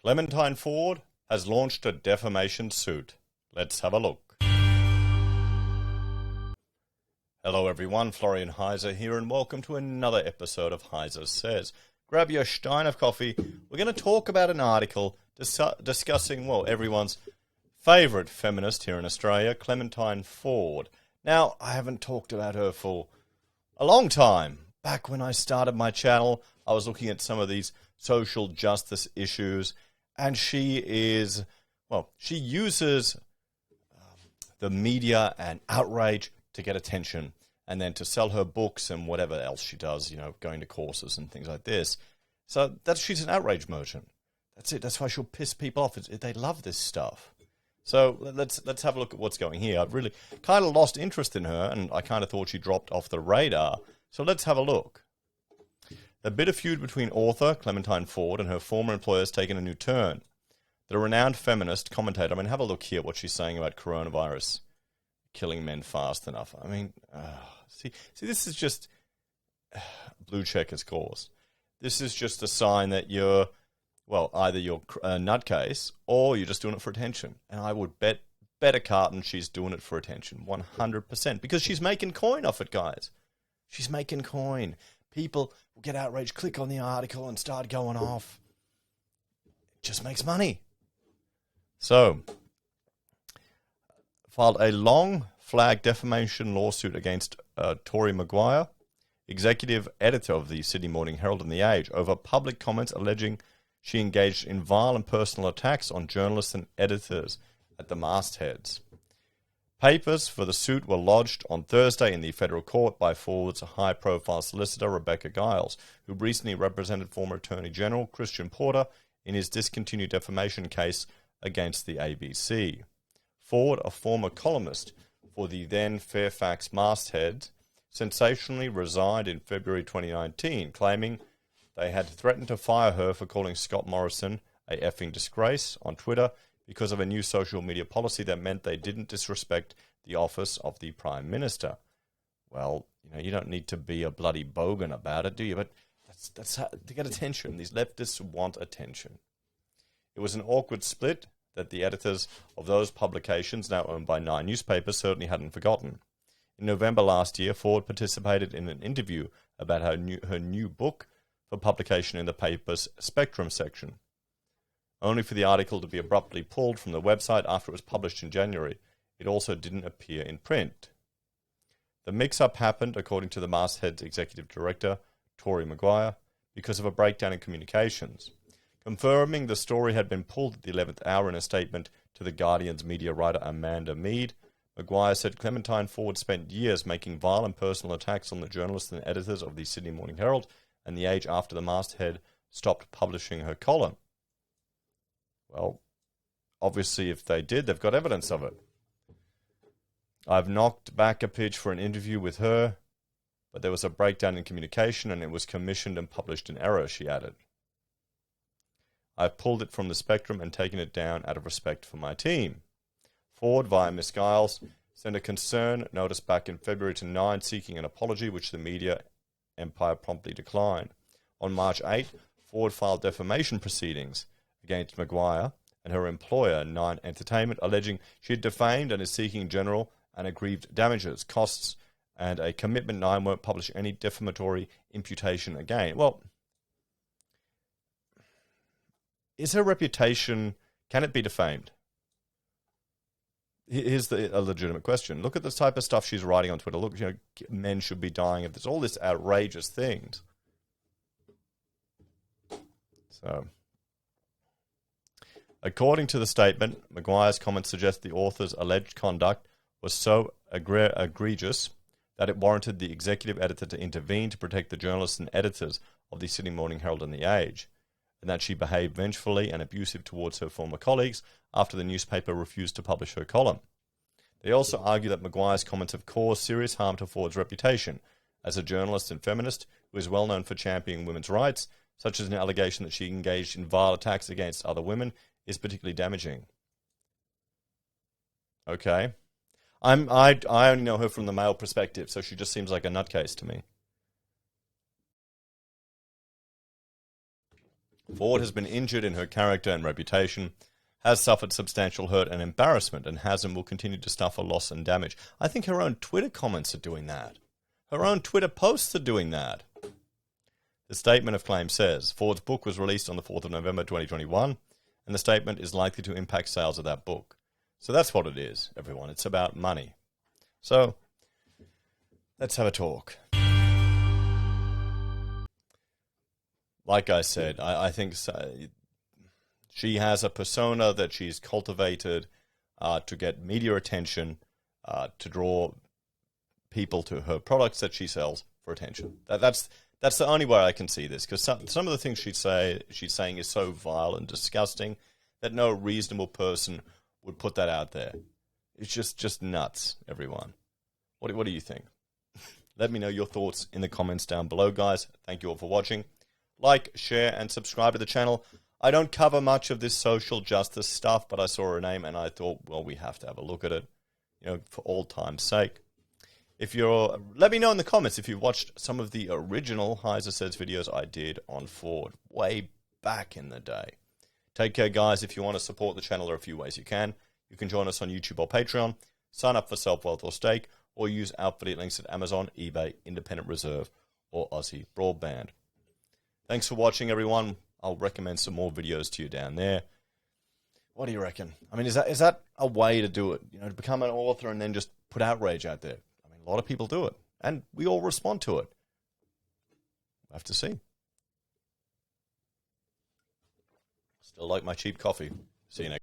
Clementine Ford has launched a defamation suit. Let's have a look. Hello everyone, Florian.heise here, and welcome to another episode of HeiseSays. Grab your stein of coffee. We're going to talk about an article discussing, well, everyone's favourite feminist here in Australia, Clementine Ford. Now, I haven't talked about her for a long time. Back when I started my channel, I was looking at some of these social justice issues, and she uses the media and outrage to get attention, and then to sell her books and whatever else she does, going to courses and things like this. So she's an outrage merchant. That's it. That's why she'll piss people off. They love this stuff. So let's have a look at what's going here. I've really kind of lost interest in her, and I kind of thought she dropped off the radar. So let's have a look. The bitter feud between author Clementine Ford and her former employer has taken a new turn. The renowned feminist commentator, have a look here what she's saying about coronavirus killing men fast enough. See, this is just blue checkers cause. This is just a sign that either you're a nutcase or you're just doing it for attention. And I would bet a carton she's doing it for attention, 100%, because she's making coin off it, guys. She's making coin. People will get outraged, click on the article and start going off. It just makes money. So, filed a long flag defamation lawsuit against Tori Maguire, executive editor of the Sydney Morning Herald and The Age, over public comments alleging she engaged in violent personal attacks on journalists and editors at the mastheads. Papers for the suit were lodged on Thursday in the federal court by Ford's high-profile solicitor Rebecca Giles, who recently represented former Attorney General Christian Porter in his discontinued defamation case against the ABC. Ford, a former columnist for the then Fairfax masthead, sensationally resigned in February 2019, claiming they had threatened to fire her for calling Scott Morrison a effing disgrace on Twitter because of a new social media policy that meant they didn't disrespect the office of the Prime Minister. Well, you don't need to be a bloody bogan about it, do you? But that's how, to get attention. These leftists want attention. It was an awkward split that the editors of those publications, now owned by 9 newspapers, certainly hadn't forgotten. In November last year, Ford participated in an interview about her new book for publication in the paper's Spectrum section, only for the article to be abruptly pulled from the website after it was published in January. It also didn't appear in print. The mix-up happened, according to the masthead's executive director, Tori Maguire, because of a breakdown in communications. Confirming the story had been pulled at the 11th hour in a statement to The Guardian's media writer Amanda Mead, Maguire said Clementine Ford spent years making violent personal attacks on the journalists and editors of the Sydney Morning Herald and The Age after the masthead stopped publishing her column. Well, obviously if they did, they've got evidence of it. I've knocked back a pitch for an interview with her, but there was a breakdown in communication and it was commissioned and published in error, she added. I've pulled it from the Spectrum and taken it down out of respect for my team. Ford, via Miss Giles, sent a concern notice back in February to Nine seeking an apology, which the media empire promptly declined. On March 8, Ford filed defamation proceedings against Maguire and her employer, Nine Entertainment, alleging she had defamed and is seeking general and aggrieved damages, costs, and a commitment Nine won't publish any defamatory imputation again. Well, is her reputation, can it be defamed? Here's a legitimate question. Look at the type of stuff she's writing on Twitter. Look, men should be dying of this. All this outrageous things. So, according to the statement, Maguire's comments suggest the author's alleged conduct was so egregious that it warranted the executive editor to intervene to protect the journalists and editors of the Sydney Morning Herald and The Age, and that she behaved vengefully and abusive towards her former colleagues after the newspaper refused to publish her column. They also argue that Maguire's comments have caused serious harm to Ford's reputation as a journalist and feminist who is well known for championing women's rights, such as an allegation that she engaged in vile attacks against other women, is particularly damaging. Okay. I only know her from the male perspective, so she just seems like a nutcase to me. Ford has been injured in her character and reputation, has suffered substantial hurt and embarrassment, and has and will continue to suffer loss and damage. I think her own Twitter comments are doing that. Her own Twitter posts are doing that. The statement of claim says, Ford's book was released on the 4th of November 2021, and the statement is likely to impact sales of that book. So that's what it is, everyone. It's about money. So, let's have a talk. Like I said, I think she has a persona that she's cultivated to get media attention, to draw people to her products that she sells for attention. That's the only way I can see this, because some of the things she's saying is so vile and disgusting that no reasonable person would put that out there. It's just nuts, everyone. What do you think? Let me know your thoughts in the comments down below, guys. Thank you all for watching. Like, share, and subscribe to the channel. I don't cover much of this social justice stuff, but I saw her name and I thought, well, we have to have a look at it, for all time's sake. Let me know in the comments if you've watched some of the original HeiseSays videos I did on Ford way back in the day. Take care, guys. If you want to support the channel, there are a few ways you can. You can join us on YouTube or Patreon, sign up for SelfWealth or Stake, or use our affiliate links at Amazon, eBay, Independent Reserve, or AussieBroadband. Thanks for watching, everyone. I'll recommend some more videos to you down there. What do you reckon? I mean, is that a way to do it? To become an author and then just put outrage out there. I mean, a lot of people do it, and we all respond to it. We'll have to see. Still like my cheap coffee. See you next.